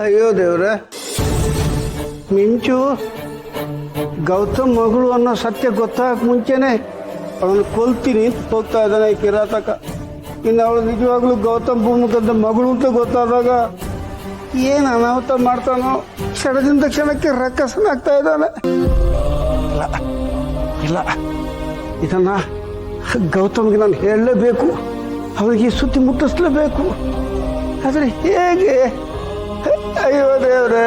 ಅಯ್ಯೋ ದೇವ್ರೆ, ಮಿಂಚು ಗೌತಮ್ ಮಗಳು ಅನ್ನೋ ಸತ್ಯ ಗೊತ್ತಾಗಕ್ಕೆ ಮುಂಚೆನೆ ಅವನು ಕೊಲ್ತೀನಿ ಹೋಗ್ತಾ ಇದ್ದಾನೆ ಈ ಕಿರಾತಕ. ಇನ್ನು ಅವಳು ನಿಜವಾಗ್ಲೂ ಗೌತಮ್ ಭೂಮುಖದ ಮಗಳು ಅಂತ ಗೊತ್ತಾದಾಗ ಏನು ಅನಾಹುತ ಮಾಡ್ತಾನೋ. ಕ್ಷಣದಿಂದ ಕ್ಷಣಕ್ಕೆ ರಕ್ಕಸನಾಗ್ತಾ ಇದ್ದಾನೆ. ಇಲ್ಲ ಇಲ್ಲ, ಇದನ್ನ ಗೌತಮ್ಗೆ ನಾನು ಹೇಳಲೇಬೇಕು, ಅವನಿಗೆ ಸುದ್ದಿ ಮುಟ್ಟಿಸ್ಲೇಬೇಕು. ಆದರೆ ಹೇಗೆ? ಅಯ್ಯೋ ದೇವ್ರೆ.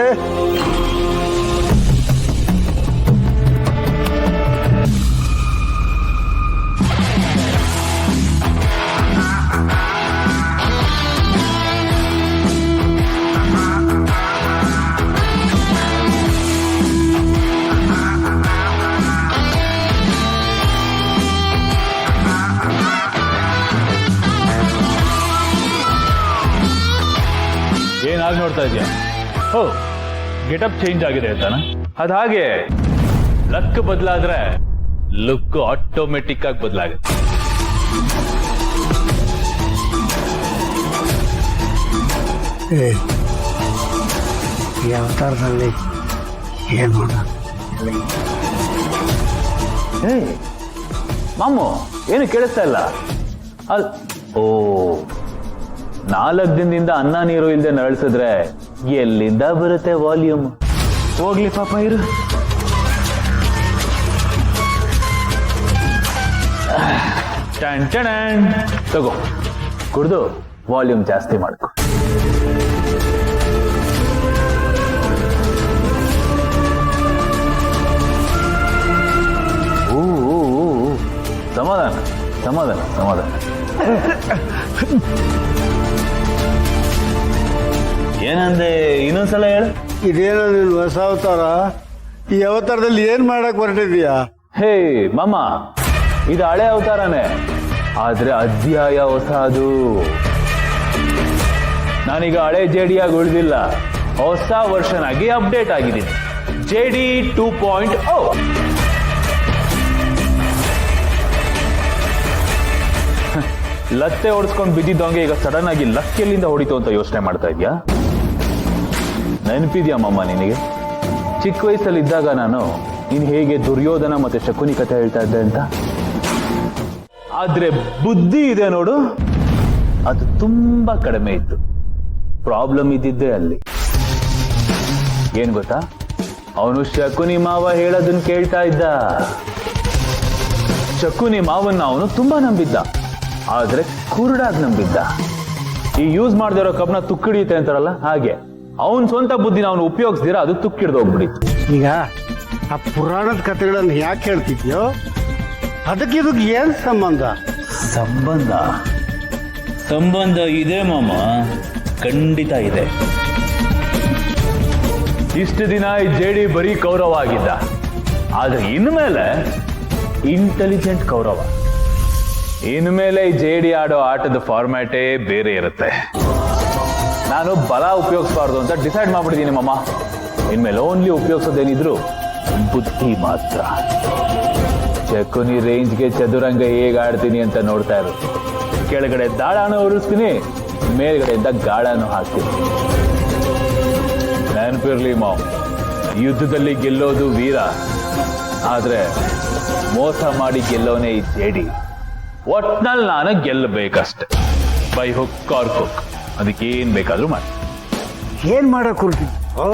ಏನಾಗಿ ನೋಡ್ತಾ ಇದೆಯಾ? ಓ, ಗೆಟಪ್ ಚೇಂಜ್ ಆಗಿದೆ ಅಂತಾನ? ಅದ ಹಾಗೆ ಲಕ್ ಬದಲಾದ್ರೆ ಲುಕ್ ಆಟೋಮೆಟಿಕ್ ಆಗಿ ಬದಲಾಗುತ್ತೆ. ಈ ಅವತಾರದಲ್ಲಿ ಏನ್ ಮಾಡ? ಮಾಮು ಏನು ಕೇಳಿಸ್ತಾ ಇಲ್ಲ? ಓ, 4 ದಿನದಿಂದ ಅನ್ನ ನೀರು ಇಲ್ಲದೆ ನರಳಿಸಿದ್ರೆ ಎಲ್ಲಿಂದ ಬರುತ್ತೆ ವಾಲ್ಯೂಮ್? ಹೋಗ್ಲಿ ಪಾಪ, ಇರು. ತಗೋ, ಕುಡ್ದು ವಾಲ್ಯೂಮ್ ಜಾಸ್ತಿ ಮಾಡ್ಕೊ. ಸಮಾಧಾನ ಸಮಾಧಾನ ಸಮಾಧಾನ. ಏನಂದೆ? ಇನ್ನೊಂದ್ಸಲ ಹೇಳು. ಇದೇನೋ ನೀನು ಹೊಸ ಅವತಾರ? ಈ ಅವತಾರದಲ್ಲಿ ಏನ್ ಮಾಡಕ್ ಹೊರಟಿದ್ಯಾ? ಹೇ ಮಾಮ, ಇದು ಹಳೆ ಅವತಾರನೇ, ಆದ್ರೆ ಅಧ್ಯಾಯ ಹೊಸದು. ನಾನೀಗ ಹಳೆ ಜೆಡಿಯಾಗಿ ಉಳಿದಿಲ್ಲ, ಹೊಸ ವರ್ಷನ್ ಆಗಿ ಅಪ್ಡೇಟ್ ಆಗಿದ್ದೀನಿ. JD 2.0. ಲತ್ತೆ ಓಡಿಸ್ಕೊಂಡು ಬಿದ್ದಿದ್ದವಂಗೆ ಈಗ ಸಡನ್ ಆಗಿ ಲಕ್ಕೆಲ್ಲಿಂದ ಹೊಡಿತು ಅಂತ ಯೋಚನೆ ಮಾಡ್ತಾ ಇದ್ಯಾ? ನೆನಪಿದ್ಯಾ ಮಾಮ ನಿನಗೆ? ಚಿಕ್ಕ ವಯಸ್ಸಲ್ಲಿ ಇದ್ದಾಗ ನಾನು ನೀನು ಹೇಗೆ ದುರ್ಯೋಧನ ಮತ್ತೆ ಶಕುನಿ ಕಥೆ ಹೇಳ್ತಾ ಇದ್ದೆ ಅಂತ. ಆದ್ರೆ ಬುದ್ಧಿ ಇದೆ ನೋಡು, ಅದು ತುಂಬಾ ಕಡಿಮೆ ಇತ್ತು. ಪ್ರಾಬ್ಲಮ್ ಇದ್ದಿದ್ದೆ ಅಲ್ಲಿ. ಏನ್ ಗೊತ್ತಾ? ಅವನು ಶಕುನಿ ಮಾವ ಹೇಳೋದನ್ನ ಕೇಳ್ತಾ ಇದ್ದ. ಶಕುನಿ ಮಾವನ್ನ ಅವನು ತುಂಬಾ ನಂಬಿದ್ದ, ಆದ್ರೆ ಕುರುಡಾಗಿ ನಂಬಿದ್ದ. ಈ ಯೂಸ್ ಮಾಡದೇ ಇರೋ ಕಬ್ನ ತುಕ್ಕಿಡಿಯುತ್ತೆ ಅಂತಾರಲ್ಲ, ಹಾಗೆ ಅವನ್ ಸ್ವಂತ ಬುದ್ಧಿನ ಅವನು ಉಪಯೋಗಿಸ್ದಿರ ಅದು ತುಕ್ಕಿಡ್ದೋಗ್ಬಿಡಿತ್ತು. ಈಗ ಆ ಪುರಾಣದ ಕಥೆಗಳನ್ನು ಯಾಕೆ ಹೇಳ್ತಿದ್ಯೋ? ಅದಕ್ಕೆ ಇದಕ್ಕೆ ಏನ್ ಸಂಬಂಧ? ಸಂಬಂಧ ಸಂಬಂಧ ಇದೆ ಮಾಮ, ಖಂಡಿತ ಇದೆ. ಇಷ್ಟು ದಿನ ಈ JD ಬರೀ ಕೌರವ ಆಗಿದ್ದ, ಆದ್ರೆ ಇನ್ಮೇಲೆ ಇಂಟೆಲಿಜೆಂಟ್ ಕೌರವ. ಇನ್ಮೇಲೆ ಈ JD ಆಡೋ ಆಟದ ಫಾರ್ಮ್ಯಾಟೇ ಬೇರೆ ಇರುತ್ತೆ. ನಾನು ಬಲ ಉಪಯೋಗಿಸಬಾರ್ದು ಅಂತ ಡಿಸೈಡ್ ಮಾಡ್ಬಿಟ್ಟಿದ್ದೀನಿ ಮಾಮ. ಇನ್ಮೇಲೆ ಓನ್ಲಿ ಉಪಯೋಗಿಸೋದೇನಿದ್ರು ಬುದ್ಧಿ ಮಾತ್ರ. ಶಕುನಿ ರೇಂಜ್ಗೆ ಚದುರಂಗ ಹೇಗೆ ಆಡ್ತೀನಿ ಅಂತ ನೋಡ್ತಾ ಇರು. ಕೆಳಗಡೆ ದಾಳಾನು ಉರಿಸ್ತೀನಿ, ಮೇಲ್ಗಡೆಯಿಂದ ಗಾಳಾನು ಹಾಕ್ತೀನಿ. ನೆನಪಿರ್ಲಿ ಮಾವ್, ಯುದ್ಧದಲ್ಲಿ ಗೆಲ್ಲೋದು ವೀರ, ಆದ್ರೆ ಮೋಸ ಮಾಡಿ ಗೆಲ್ಲೋನೇ ಈ JD. ಒಟ್ನಲ್ಲಿ ನಾನು ಗೆಲ್ಲಬೇಕಷ್ಟೆ, ಬೈ ಹುಕ್ ಆರ್ ಕುಕ್. ಅದಕ್ಕೆ ಏನ್ ಬೇಕಾದ್ರೂ ಮಾಡಿ. ಏನ್ ಮಾಡಕ್ ಹೊರಟಿದ್ಯೋ?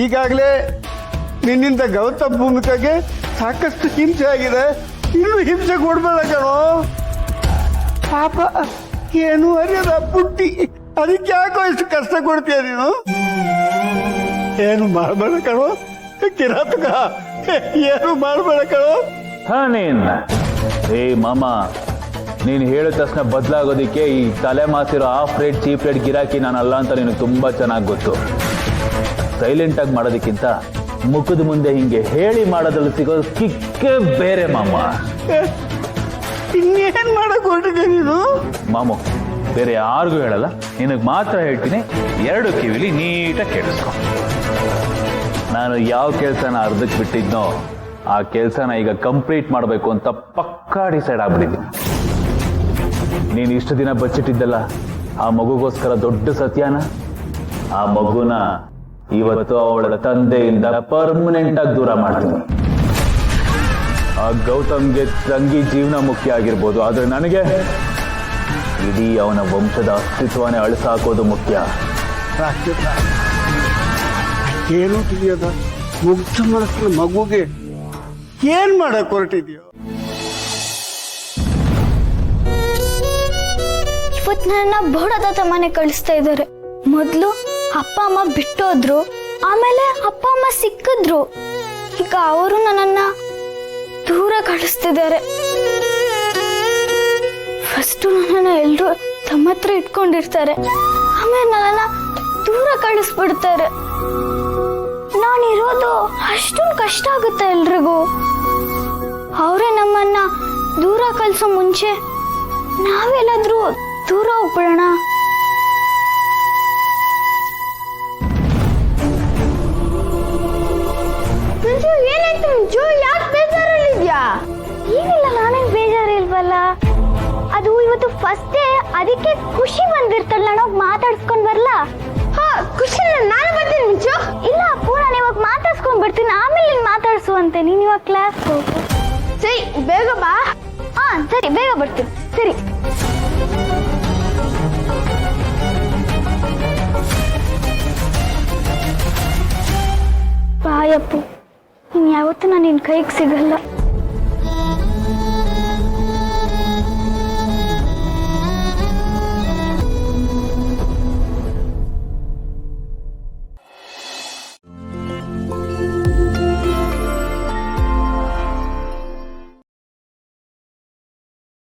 ಈಗಾಗಲೇ ನಿನ್ನಿಂದ ಗೌತಮ್ ಭೂಮಿಕಾಗೆ ಸಾಕಷ್ಟು ಹಿಂಸೆ ಆಗಿದೆ, ಇನ್ನು ಹಿಂಸೆ ಕೊಡ್ಬೇಡ ಕಣೋ. ಪಾಪ ಏನು ಅರಿಯದ ಪುಟ್ಟಿ, ಅದಕ್ಕೆ ಯಾಕೋ ಇಷ್ಟು ಕಷ್ಟ ಕೊಡ್ತೀಯ ನೀನು? ಏನು ಮಾಡಬೇಡ ಕಣೋ ಕಿರಾತಕ, ಏನು ಮಾಡಬೇಡ ಕಣೋ. ಏ ಮಾಮ, ನೀನು ಹೇಳಿದ ತಕ್ಷಣ ಬದಲಾಗೋದಿಕ್ಕೆ ಈ ತಲೆ ಮಾಸಿರೋ ಹಾಫ್ ರೇಟ್ ಚೀಪ್ ರೇಟ್ ಗಿರಾಕಿ ನಾನಲ್ಲ ಅಂತ ನಿನಗೆ ತುಂಬಾ ಚೆನ್ನಾಗಿ ಗೊತ್ತು. ಸೈಲೆಂಟ್ ಆಗಿ ಮಾಡೋದಕ್ಕಿಂತ ಮುಖದ ಮುಂದೆ ಹಿಂಗೆ ಹೇಳಿ ಮಾಡೋದ್ರಲ್ಲಿ ಸಿಗೋದು ಕಿಕ್ಕೇ ಬೇರೆ ಮಾಮ. ಇನ್ನೇನ್ ಮಾಡಕ್ ಹೊರಟಿದೆ ನೀನು? ಮಾಮು, ಬೇರೆ ಯಾರಿಗೂ ಹೇಳಲ್ಲ, ನಿನಗೆ ಮಾತ್ರ ಹೇಳ್ತೀನಿ. 2 ಕಿವಿಲಿ ನೀಟಾಗಿ ಕೇಳಿಸ್ಕೊ. ನಾನು ಯಾವ ಕೆಲಸನ ಅರ್ಧಕ್ಕೆ ಬಿಟ್ಟಿದ್ನೋ ಆ ಕೆಲಸನ ಈಗ ಕಂಪ್ಲೀಟ್ ಮಾಡಬೇಕು ಅಂತ ಪಕ್ಕಾ ಡಿಸೈಡ್ ಆಗ್ಬಿಟ್ಟಿದ್ದೀನಿ. ನೀನು ಇಷ್ಟು ದಿನ ಬಚ್ಚಿಟ್ಟಿದ್ದಲ್ಲ ಆ ಮಗುಗೋಸ್ಕರ ದೊಡ್ಡ ಸತ್ಯನ, ಆ ಮಗುನ ಇವತ್ತು ಅವಳ ತಂದೆಯಿಂದ ಪರ್ಮನೆಂಟ್ ಆಗಿ ದೂರ ಮಾಡ್ತೀನಿ. ಆ ಗೌತಮ್ಗೆ ತಂಗಿ ಜೀವನ ಮುಖ್ಯ ಆಗಿರ್ಬೋದು, ಆದ್ರೆ ನನಗೆ ಇಡೀ ಅವನ ವಂಶದ ಅಸ್ತಿತ್ವನೇ ಅಳಿಸಾಕೋದು ಮುಖ್ಯ. ಏನು ತಿಳಿಯದ ಮುಗ್ಧ ಮನಸ್ಸಿನ ಮಗುಗೆ ಏನ್ ಮಾಡಕ್ ಹೊರಟಿದ್ಯೋ? ಇವತ್ತು ನನ್ನ ಬೋಡದ ಮನೆ ಕಳಿಸ್ತಾ ಇದ್ದಾರೆ. ಮೊದ್ಲು ಅಪ್ಪ ಅಮ್ಮ ಬಿಟ್ಟೋದ್ರು, ಆಮೇಲೆ ಅಪ್ಪ ಅಮ್ಮ ಸಿಕ್ಕಿದ್ರು. ಈಗ ಅವರು ನನ್ನನ್ನ ದೂರ ಕಳಿಸ್ತಿದ್ದಾರೆ. ಫಸ್ಟ್ ನನ್ನನ್ನ ಎಲ್ರು ತಮ್ಮ ಹತ್ರ ಇಟ್ಕೊಂಡಿರ್ತಾರೆ, ಆಮೇಲೆ ನನ್ನನ್ನ ದೂರ ಕಳಿಸ್ಬಿಡ್ತಾರೆ. ನಾನಿರೋದು ಅಷ್ಟೊಂದು ಕಷ್ಟ ಆಗುತ್ತೆ ಎಲ್ರಿಗೂ. ಅವರೇ ನಮ್ಮನ್ನ ದೂರ ಕಳಿಸೋ ಮುಂಚೆ ನಾವೆಲ್ಲಾದ್ರೂ ದೂರ ಹೋಗ್ಬಿಡೋಣ. ಏನಾಯ್ತು ಮುಂಚು? ಯಾಕೆ ಬೇಜಾರಲ್ಲಿದ್ಯಾ? ಏನಿಲ್ಲ, ನಾನೇನ್ ಬೇಜಾರಿಲ್ವಲ್ಲ. ಅದು ಇವತ್ತು ಫಸ್ಟ್ ಡೇ, ಅದಕ್ಕೆ ಖುಷಿ ಬಂದಿರ್ತಲ್ಲ, ನಾವು ಮಾತಾಡ್ಸ್ಕೊಂಡ್ ಬರ್ಲಾ? ಖುಷಿ ನಾನು ಬರ್ತೀನಿ ಮುಂಚು. ಇಲ್ಲ ಅಪ್ಪು, ನಾನು ಇವಾಗ ಮಾತಾಡ್ಸ್ಕೊಂಡ್ ಬರ್ತೀನಿ, ಆಮೇಲೆ ನೀನ್ ಮಾತಾಡ್ಸುವಂತೆ. ನೀನ್ ಇವಾಗ ಕ್ಲಾಸ್ ಹೋಗು. ಸರಿ, ಬೇಗ ಬಾ. ಹಾ ಸರಿ, ಬೇಗ ಬರ್ತೀನಿ. ಸರಿ. ಬಾಯಪ್ಪು, ಇನ್ ಯಾವತ್ತೂ ನಾನು ನಿನ್ ಕೈಗೆ ಸಿಗಲ್ಲ.